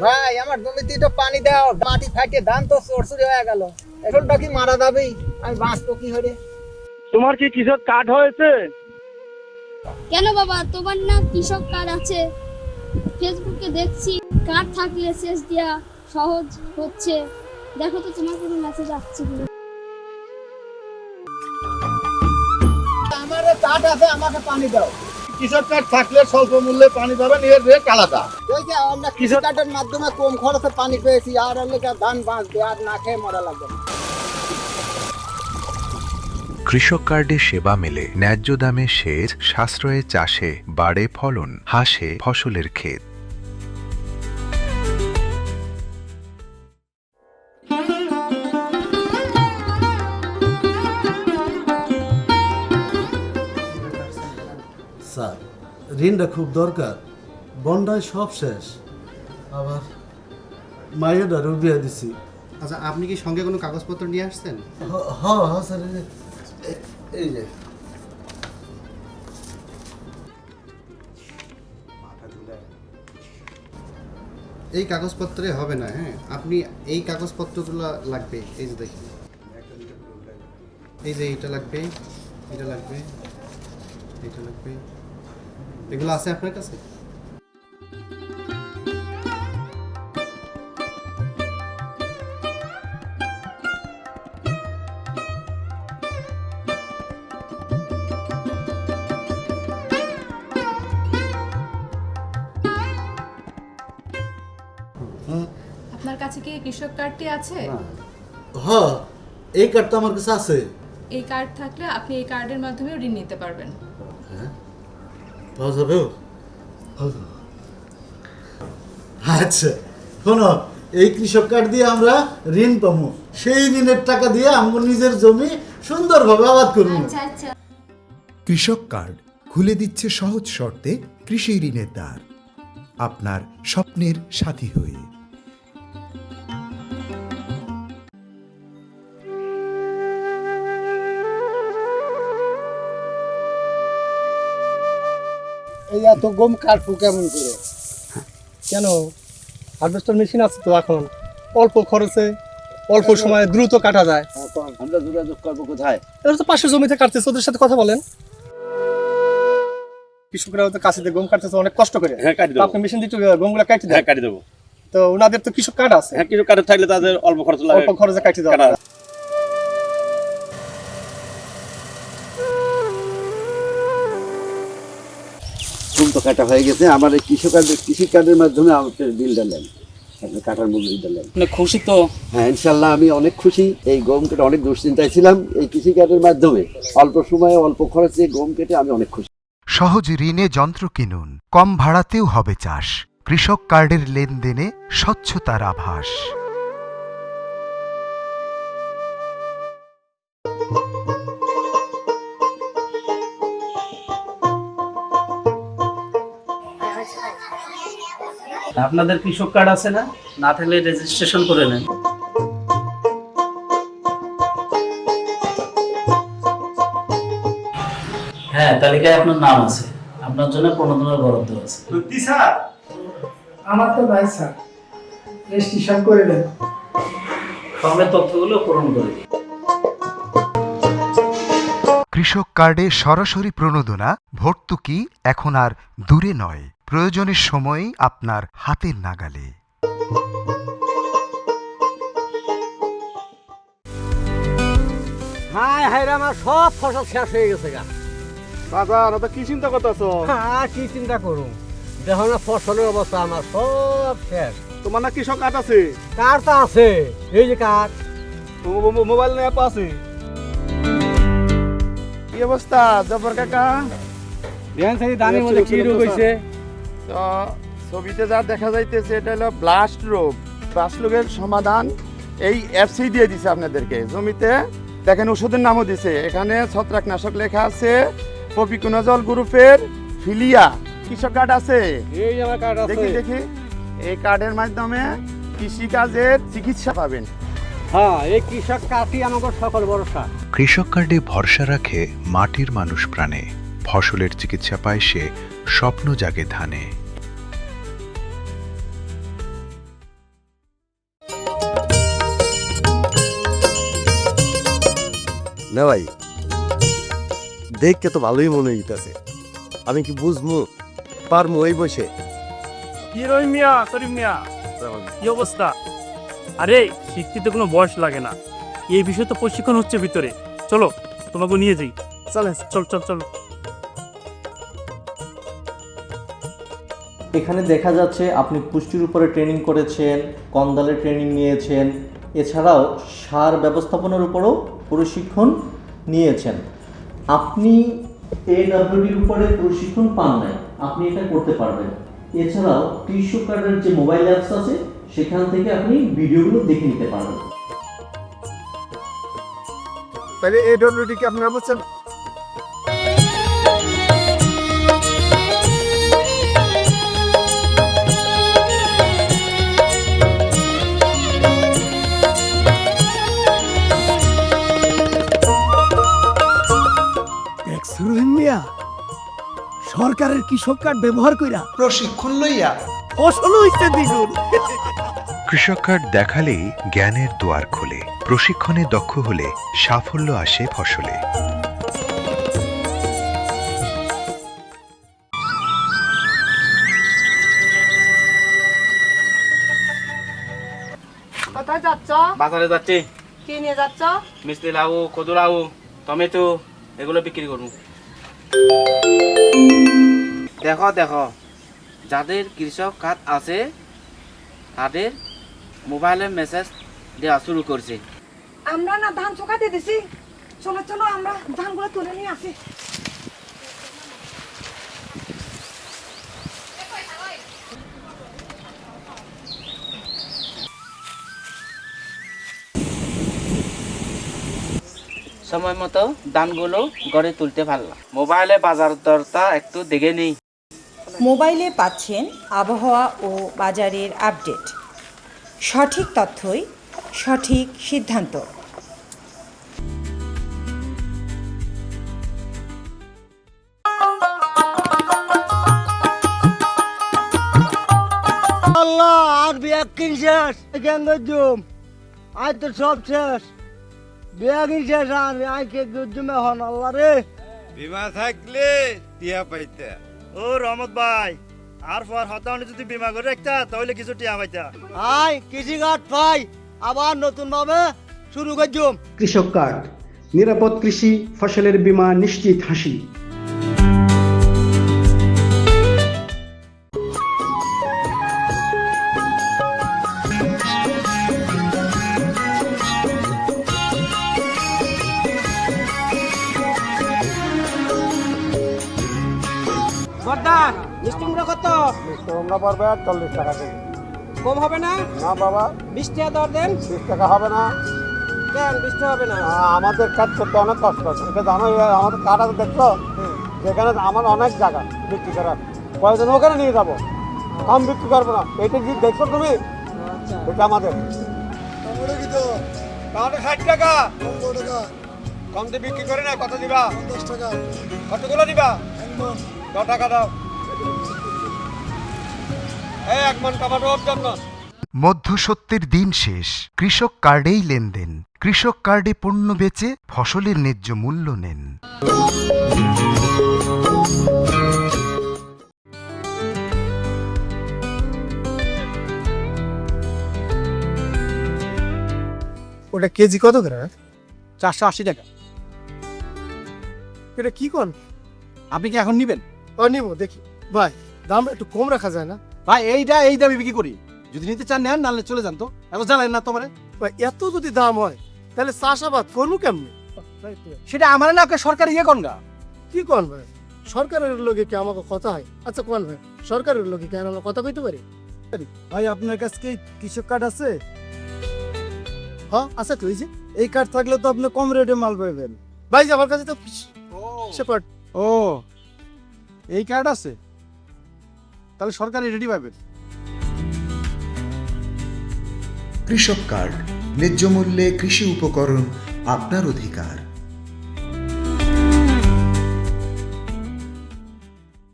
ভাই আমার জমিতে একটু পানি দাও, মাটি ফাটিয়ে ধান তো চুরচুরি হয়ে গেল। এখনটা কি মারা যাবেই, আমি বাঁচবো কি হরে? তোমার কি কৃষক কার্ড হয়েছে? কেন বাবা, তোমার না কৃষক কার্ড আছে? ফেসবুকে দেখছি কার্ড থাকলে সেচ দেওয়া সহজ হচ্ছে। দেখো তো তোমার কোনো মেসেজ আসছে কিনা। আমার কাঠ আছে, আমাকে পানি দাও। কৃষক কার্ড থাকলে স্বল্প মূল্যে পানি পাবেন, এর রেট আলাদা। ওই যে আমরা কৃষি কার্ডের মাধ্যমে কম খরচে পানি পেয়েছি, আর হলে ধান বাঁচবে, আর না খেয়ে মরা লাগবে না। কৃষক কার্ডে সেবা মেলে, ন্যায্য দামে সেচ, সাশ্রয়ে চাষে বাড়ে ফলন, হাসে ফসলের ক্ষেত। স্যার, ঋণটা খুব দরকার। বন্ডায় সব শেষ, আবার মায়েরও বিয়ে দিছি। আচ্ছা, আপনি কি সঙ্গে কোনো কাগজপত্র নিয়ে আসছেন? হ্যাঁ স্যার, এই যে এই কাগজপত্রে হবে না। হ্যাঁ, আপনি এই কাগজপত্রগুলো লাগবে। এই যে দেখুন, এই যে এটা লাগবে, এটা লাগবে, এটা লাগবে। এগুলো আছে আপনার কাছে? আপনার কাছে কি কৃষক কার্ডটি আছে? হ্যাঁ, এই কার্ডটা আমার কাছে আছে। এই কার্ড থাকলে আপনি এই কার্ডের মাধ্যমে ঋণ নিতে পারবেন। পাওয়া যাবে? আচ্ছা শোনো, এই কৃষক কার্ড দিয়ে আমরা ঋণ পাবো। সেই ঋণের টাকা দিয়ে আমরা নিজের জমি সুন্দরভাবে আবাদ করবো। আচ্ছা। কৃষক কার্ড খুলে দিচ্ছে সহজ শর্তে কৃষি ঋণের দ্বার, আপনার স্বপ্নের সাথী হয়ে। এই এত গম কাটবো কেমন করে? কেন, হারভেস্টার মেশিন আছে তো এখন, অল্প খরচে অল্প সময়ে দ্রুত কাটা যায়। আমরা যোগাযোগ করবো কোথায়? এরা তো পাশের জমিতে কাটতেছে, ওদের সাথে কথা বলেন। কৃষকরা তো কাছে গম কাটতেছে অনেক কষ্ট করে। হ্যাঁ, কাটি তো দেবো। আপনি মেশিন দিয়ে গমগুলো কাটি দেন। হ্যাঁ, কাটি দেবো। তো ওনাদের তো কৃষক কার্ড আছে, হ্যাঁ, কিছু কার্ড থাকলে তাদের অল্প খরচ লাগে, অল্প খরচে কাটি দেওয়া কাটা। যায়। গম তো কাটা হয়ে গেছে। আমার এই কৃষি কার্ডের মাধ্যমে আমাকে বিল দিলেন, আপনি কাটার মূল্য দিলেন। খুশি তো? হ্যাঁ, ইনশাল্লাহ আমি অনেক খুশি। এই গম কেটে অনেক দুশ্চিন্তায় ছিলাম, এই কৃষি কার্ডের মাধ্যমে অল্প সময়ে অল্প খরচে গম কেটে আমি অনেক খুশি। সহজ ঋণে যন্ত্র কিনুন, কম ভাড়াতেও হবে চাষ। কৃষক কার্ডের লেনদেনে স্বচ্ছতার আভাস। আপনাদের কৃষক কার্ড আছে না? না থাকলে রেজিস্ট্রেশন করে নেন। হ্যাঁ, তালিকায় আপনার নাম আছে। আপনার জন্য 15 দিনের বরাদ্দ আছে। সত্যি স্যার? আমার তো নাই স্যার, রেজিস্ট্রেশন করে দেন। ফর্মের তথ্যগুলো পূরণ করে দিন। কৃষক কার্ডে সরাসরি প্রণোদনা, ভর্তুকি এখন আর দূরে নয়, প্রয়োজনের সময়ই আপনার হাতের নাগালে। হায় হায় রে, আমার সব ফসল শেষ হয়ে গেছে গা। বাজার তো কি চিন্তা করতেছো? হ্যাঁ, কি চিন্তা করুন, দেখো না ফসলের অবস্থা আমার সব শেষ। তোমার না কৃষক কার্ড আছে? কার তা আছে, এই যে কার মোবাইল অ্যাপ আছে। কি অবস্থা জব্বার কাকা? দানের মধ্যে কি রোগ হয়েছে? তো ছবিতে যা দেখা যাইতেছে এটা হলো ব্লাস্ট রোগ। ব্লাস্ট রোগের সমাধান এই অ্যাপসই দিয়ে দিছে আপনাদেরকে। জমিতে দেখেন ওষুধের নামও দিছে, এখানে ছত্রাকনাশক লেখা আছে, প্রপিকোনাজল গ্রুপের ফিলিয়া। কৃষক কার্ড আছে? এই আমার কার্ড আছে। দেখি এই কার্ডের মাধ্যমে কৃষিকাজের চিকিৎসা পাবেন। হ্যাঁ, এই কৃষক কার্ডই আমাদের সকল ভরসা। কৃষক কার্ডে ভরসা রাখে মাটির মানুষ প্রাণে, ফসলের চিকিৎসা পায় সে, স্বপ্ন জাগে ধানে। না ভাই, দেখতে তো ভালোই মনে হইতাছে। আমি কি বুঝবো পারমু ওই বসে? হিরোই মিয়া, করিম মিয়া, কি অবস্থা? আরে শিখতে কোনো বয়স লাগে না, এই বিষয়ে তো প্রশিক্ষণ হচ্ছে ভিতরে। চলো তোমাকে নিয়ে যাই। চলেন, চল চল চলো। এখানে দেখা যাচ্ছে আপনি পুষ্টির উপরে ট্রেনিং করেছেন, কন্দালের ট্রেনিং নিয়েছেন, এছাড়াও সার ব্যবস্থাপনার উপরও প্রশিক্ষণ নিয়েছেন। আপনি AWDর উপরে প্রশিক্ষণ পান নাই, আপনি এটা করতে পারবেন। এছাড়াও কৃষক কার্ডের যে মোবাইল অ্যাপস আছে সেখান থেকে আপনি ভিডিওগুলো দেখে নিতে পারবেন। তাহলে AWD কি আপনারা বলছেন? সরকারের কৃষক কার্ড ব্যবহার কইরা প্রশিক্ষণ লইয়া ফসল হইতে দ্বিগুণ। কৃষক কার্ড দেখালেই জ্ঞানের দুয়ার খোলে, প্রশিক্ষণে দক্ষ হলে সাফল্য আসে ফসলে। কোথায় যাচ্ছ? বাজারে যাচ্ছি। কি নিয়ে যাচ্ছ? মিষ্টি লাউ, কদু লাউ, টমেটো এগুলো বিক্রি করবো। দেখো দেখো, যাদের কৃষক কার্ড আছে তাদের মোবাইলে মেসেজ দেওয়া শুরু করছে। আমরা না ধান শুকাতে দিছি, চলো চলো আমরা ধানগুলো তুলে নিয়ে আসি। সময় মতো ধানগুলো ঘরে তুলতে পারলাম। মোবাইলে বাজার দরটা একটু দেখে নিই। মোবাইলে পাচ্ছেন আবহাওয়া ও বাজারের আপডেট, সঠিক তথ্যই সঠিক সিদ্ধান্ত। আল্লাহ, আর বিয়া কিন শেষ, জুম আজ তো সব শেষ। বিয়া কিন শেষ, আর আজকে জুমে হন। আল্লাহ রে, বিমা থাকলে টিয়া পাইতে। ও রহমত ভাই, আর পর হতাহনি যদি বিমা করে রাখতা তাহলে কিছু টিয়া পাইতা। আয় কৃষি কার্ড পাই, আবার নতুন ভাবে শুরু করছুম। কৃষক কার্ড, নিরাপদ কৃষি, ফসলের বীমা, নিশ্চিত হাসি। মিষ্টি কুমড়া কত? তোমরা পারবে 40 টাকা দেবে। কম হবে না? না বাবা, 20 টাকা দর দেন। 20 টাকা হবে না। কেন 20 টাকা হবে না? আমাদের কাজ করতে অনেক কষ্ট আছে, এটা জানো। আমাদের কাটা দেখছো, যেখানে আমার অনেক জায়গা বিক্রি করার, কয়েকজন ওখানে নিয়ে যাবো, কম বিক্রি করবো না। এটা কি দেখছো তুমি? এটা আমাদের তাহলে 60 টাকা কম দিয়ে বিক্রি করে না। কত দিবা? 10 টাকা। কতগুলো দিবা? 10 টাকা দাও। এই 1 মণ টমেটোর জন্য। মধ্যসত্যের দিন শেষ, কৃষক কার্ডেই লেনদেন। কৃষক কার্ডে পণ্য বেচে ফসলের ন্যায্য মূল্য নেন। ওটা কেজি কত করে? 480 টাকা। এটা কি কোন? আপনি কি এখন নিবেন? ও নিব, দেখি ভাই, দাম একটু কম রাখা যায় না? ভাই এইটা এই দামে বিক্রি করি, যদি নিতে চান নেন, নাহলে চলে যান। তো এখন জানেন না তোমারে? ভাই এত যদি দাম হয় তাহলে চাষাবাদ করবো কেমনি? সেটা আমার না, আপনার সরকার ইয়ে কনগা। কি কোন ভাই? সরকারের লোকে কি আমাকে কথা হয়? আচ্ছা কোন ভাই, সরকারের লোকে কি আমরা কথা কইতে পারি? ভাই আপনার কাছে কি কৃষক কার্ড আছে? হ্যাঁ আছে তো। এই যে এই কার্ড থাকলে তো আপনি কম রেটে মাল পাবেন। ভাই যে আমার কাছে তো সে কার্ড। ও, এই কার্ড আছে, তাহলে সরকারি রেডি পাবেন। কৃষক কার্ড, ন্যায্য মূল্যে কৃষি উপকরণ আপনার অধিকার।